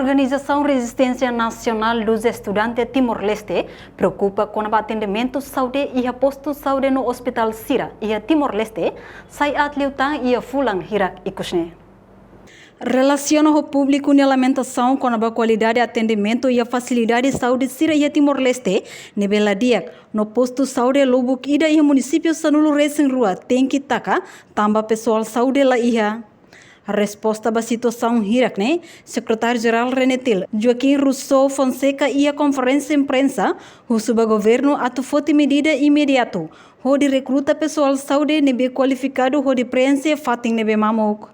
Organização Resistência Nacional dos Estudantes Timor-Leste preocupa com o atendimento de saúde e o posto de saúde no Hospital Sira e Timor-Leste, sai atliutan e fulang hirak ikusne. Relaciona o público na lamentação com a qualidade de atendimento e a facilidade de saúde Sira e Timor-Leste, nebela dia no posto de saúde Lubuk Ida e município Sanulu Racing Rua tem que taca, tamba pessoal saúde lá ia. A resposta à situação hirak, secretário-geral Renetil, Joaquim Rousseau Fonseca e a conferência de imprensa, o subgoverno atufote medida imediata, onde recruta pessoal de saúde nebe qualificado, onde preenche fatem nebe mamok.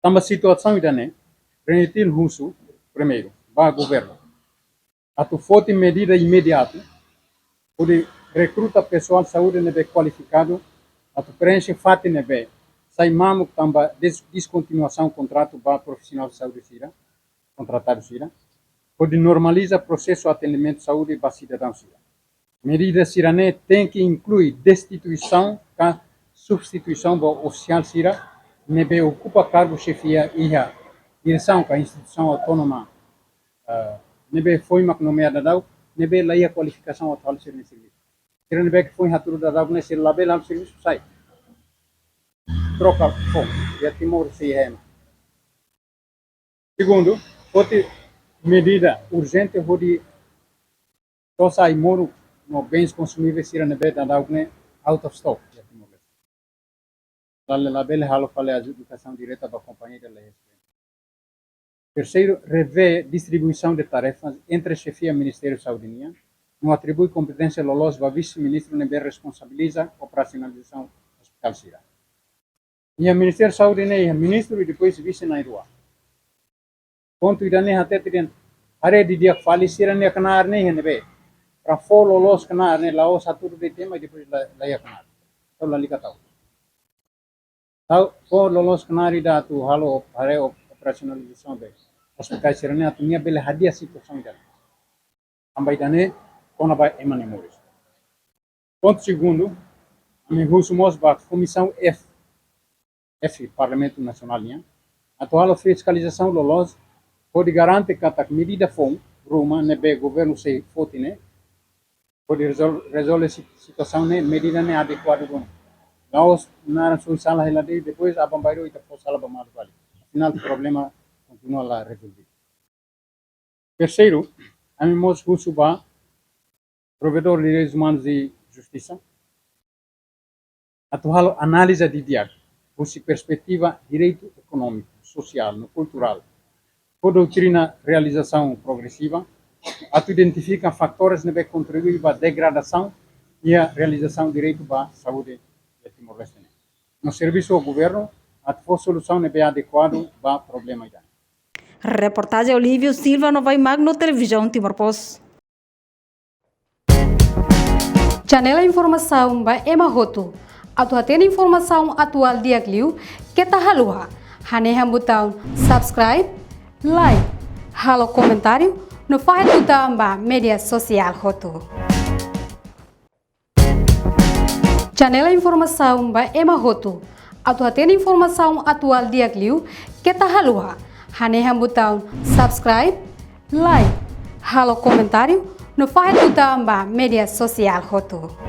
Tamba situação idane, Renetil Rousseau, primeiro, ba governo, atufote medida imediata, onde recruta pessoal de saúde nebe qualificado, atu preenche fatem nebe sai mamo tamba descontinuação contrato para profissional de saúde Sira, contratado Sira, pode normaliza processo de atendimento de saúde para cidadão Sira. Medida Sirané tem que incluir destituição com substituição do oficial Sira, nebe ocupa cargo chefia e a direção com a instituição autônoma, nebe foi uma nomeada dau, nebe lá a qualificação atual de serviço. Sira nebe que foi raturo da dau nesse label do serviço sai. Troca fome e a Timor se rema. Segundo, outra medida urgente onde só sai moro no bens consumíveis se não beta da alguém out of stock de Timor. La bela halo fale a educação direta para a companhia da lei. Terceiro, rever distribuição de tarefas entre a chefia e o Ministério da Saúde, não atribui competência lolos para vice-ministro nem responsabiliza a operacionalização do Hospital Sira. E o Ministério da Saúde é ministro e depois vice na rua. Ponto idane até tem a rede de falecer ne canar ne nebe. Para follow los canar ne lao satu de tema e depois lá ia canar. Então lá liga tal. Então follow los canar ida tu halo hare operacionalização be. Hospital serane atu minha bele hadia situação ida. Ambai dane kona ba emane moris. Ponto segundo, me rusumos ba comissão F, Parlamento Nacional, atual fiscalização do LOS pode garantir que a medida for Roma, nebe governo se fote, pode resolver a situação, medida não adequada. Nós, na sua sala, depois a Bambairo e a sala Bambairo. Afinal, o problema continua lá resolvido. Terceiro, a mimos Rusuba, provedor de direitos humanos e justiça, atual análise de diário. Fosse perspectiva direito econômico, social, cultural, por doutrina realização progressiva, atu identifica fatores que contribuem para a degradação e a realização do direito para a saúde de Timor-Leste. No serviço ao governo, a solução é adequada para o problema. Reportagem Olívio Silva, Nova Magno, Televisão Timor-Post. Janela Informação by Emma Roto. Atau atena informação atual dia Gliu, kita halua. Hane botão subscribe, like, halo comentário, no faz botão ba media social Roto. Janela Informação by Emma Roto. Atau atena informação atual dia Gliu, kita halua. Hane botão subscribe, like, halo comentário, no faz botão ba media social Roto.